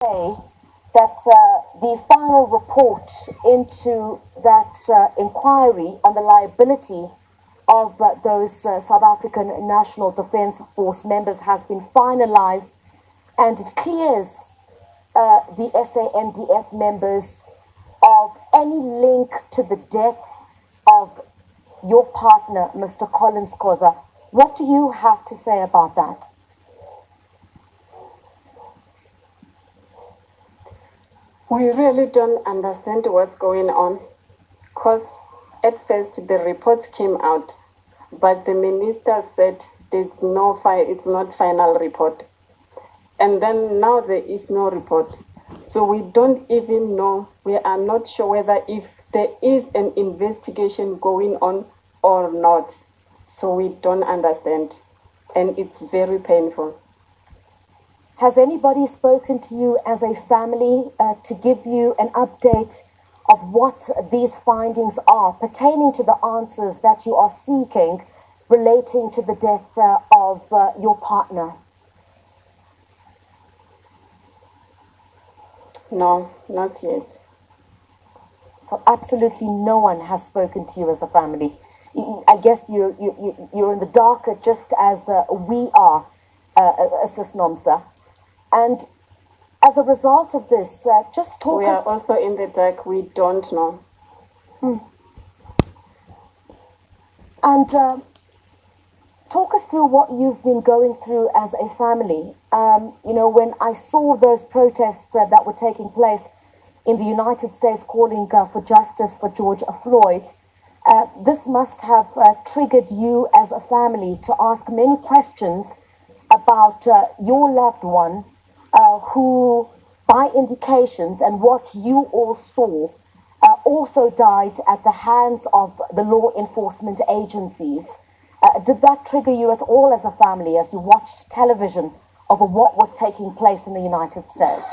say that the final report into that inquiry on the liability of those South African National Defence Force members has been finalized, and it clears the SANDF members of any link to the death of your partner, Mr. Collins Koza. What do you have to say about that? We really don't understand what's going on, because at first the report came out, but the minister said it's not final report. And then now there is no report. So we don't even know, we are not sure whether if there is an investigation going on or not. So we don't understand. And it's very painful. Has anybody spoken to you as a family to give you an update of what these findings are pertaining to the answers that you are seeking relating to the death of your partner? No, not yet. So absolutely no one has spoken to you as a family. I guess you're in the dark just as we are, Sis Nomsa. And as a result of this, just talk We are also in the dark. We don't know. And talk us through what you've been going through as a family. When I saw those protests that were taking place in the United States calling for justice for George Floyd, this must have triggered you as a family to ask many questions about your loved one, who, by indications and what you all saw, also died at the hands of the law enforcement agencies. Did that trigger you at all as a family as you watched television over what was taking place in the United States?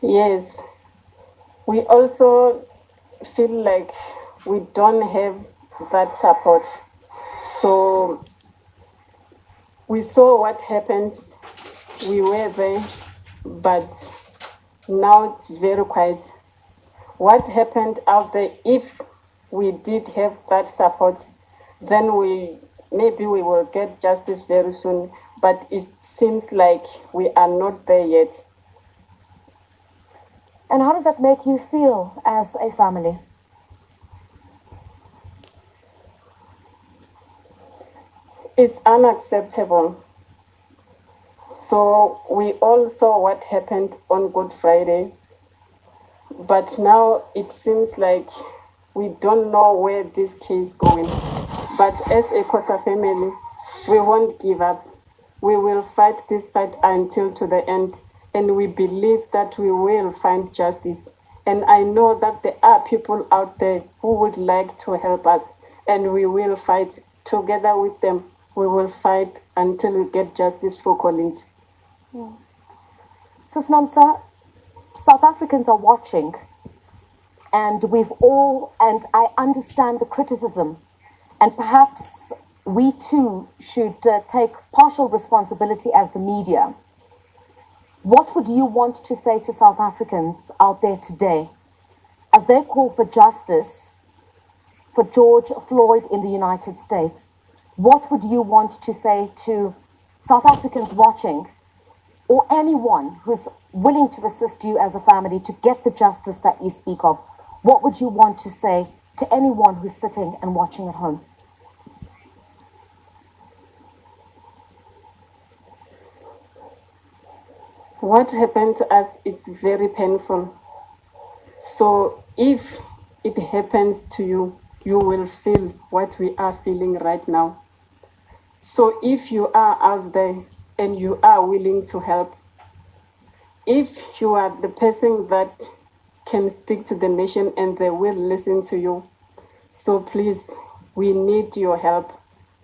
Yes. We also feel like we don't have that support. So we saw what happened. We were there, but now it's very quiet. What happened out there, if we did have that support, then maybe we will get justice very soon. But it seems like we are not there yet. And how does that make you feel as a family? It's unacceptable. So we all saw what happened on Good Friday, but now it seems like we don't know where this case is going. But as a Kosa family, we won't give up. We will fight this fight until to the end, and we believe that we will find justice. And I know that there are people out there who would like to help us, and we will fight together with them. We will fight until we get justice for Collins. Sis Nomsa, South Africans are watching, and and I understand the criticism, and perhaps we too should take partial responsibility as the media. What would you want to say to South Africans out there today as they call for justice for George Floyd in the United States? What would you want to say to South Africans watching, or anyone who's willing to assist you as a family to get the justice that you speak of? What would you want to say to anyone who's sitting and watching at home? What happened to us, it's very painful. So if it happens to you, you will feel what we are feeling right now. So if you are out there and you are willing to help, if you are the person that can speak to the nation and they will listen to you, so please, we need your help.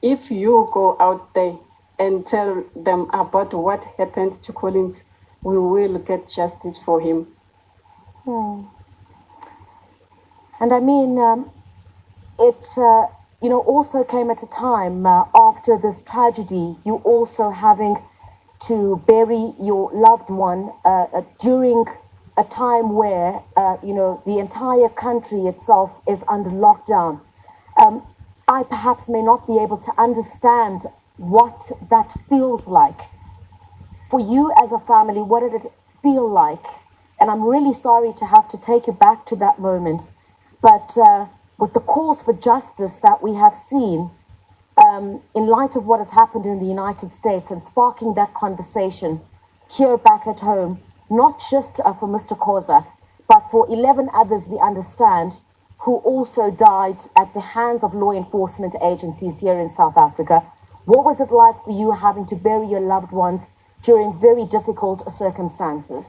If you go out there and tell them about what happened to Collins, we will get justice for him. And I mean, it also came at a time after this tragedy, you also having to bury your loved one during a time where, the entire country itself is under lockdown. I perhaps may not be able to understand what that feels like. For you as a family, what did it feel like? And I'm really sorry to have to take you back to that moment. But with the calls for justice that we have seen, in light of what has happened in the United States and sparking that conversation here back at home, not just for Mr. Khoza, but for 11 others we understand who also died at the hands of law enforcement agencies here in South Africa. What was it like for you having to bury your loved ones during very difficult circumstances?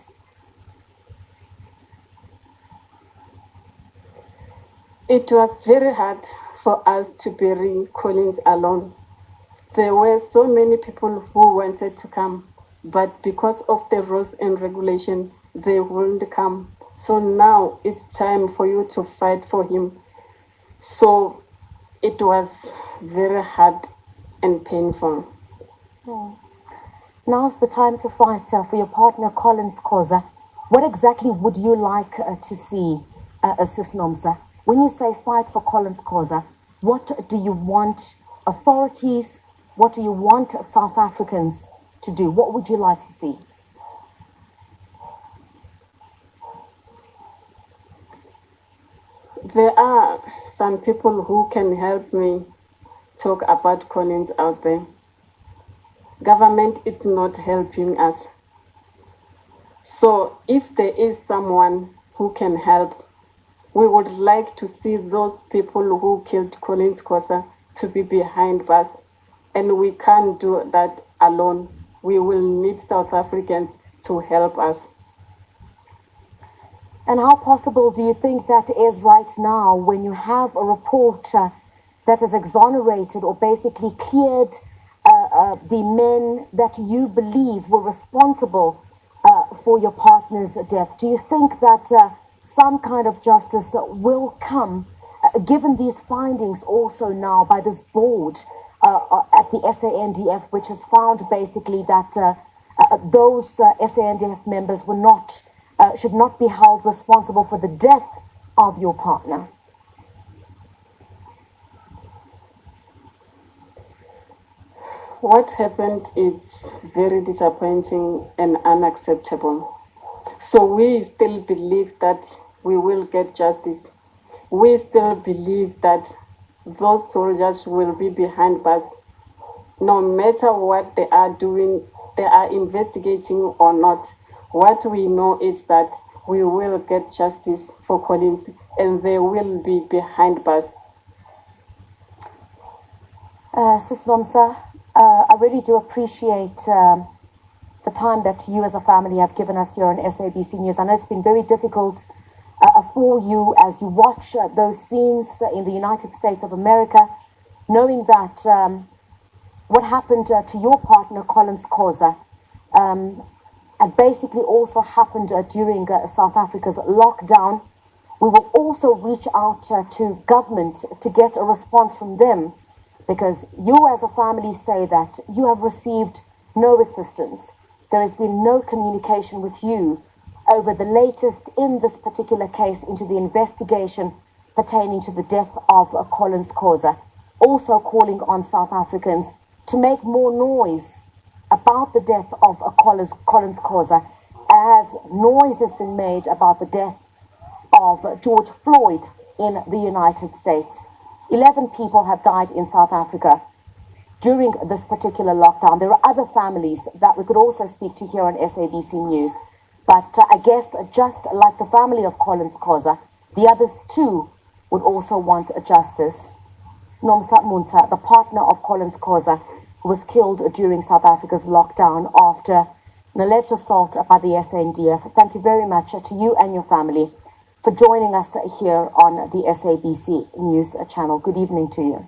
It was very hard for us to bury Collins alone. There were so many people who wanted to come, but because of the rules and regulation, they wouldn't come. So now it's time for you to fight for him. So it was very hard and painful. Now's the time to fight for your partner, Collins Khoza. What exactly would you like to see, Sis Nomsa? When you say fight for Collins Khoza, what do you want authorities, what do you want South Africans to do? What would you like to see? There are some people who can help me talk about Collins out there. Government is not helping us. So if there is someone who can help, we would like to see those people who killed Collins Khoza to be behind bars. And we can't do that alone. We will need South Africans to help us. And how possible do you think that is right now when you have a report that has exonerated or basically cleared the men that you believe were responsible for your partner's death? Do you think that some kind of justice will come, given these findings also now by this board at the SANDF, which has found basically that those SANDF members were not should not be held responsible for the death of your partner? What happened is very disappointing and unacceptable. So we still believe that we will get justice. We still believe that those soldiers will be behind bars. No matter what they are doing, they are investigating or not. What we know is that we will get justice for Collins and they will be behind bars. Sis Nomsa, I really do appreciate the time that you as a family have given us here on SABC News. I know it's been very difficult for you as you watch those scenes in the United States of America, knowing that what happened to your partner, Collins Khoza, and basically also happened during South Africa's lockdown. We will also reach out to government to get a response from them, because you as a family say that you have received no assistance. There has been no communication with you over the latest in this particular case into the investigation pertaining to the death of Collins Khoza. Also calling on South Africans to make more noise about the death of Collins Khoza, as noise has been made about the death of George Floyd in the United States. 11 people have died in South Africa during this particular lockdown. There are other families that we could also speak to here on SABC News. But I guess just like the family of Collins Khoza, the others too would also want justice. Nomsa Munsa, the partner of Collins Khoza, who was killed during South Africa's lockdown after an alleged assault by the SANDF. Thank you very much to you and your family for joining us here on the SABC News channel. Good evening to you.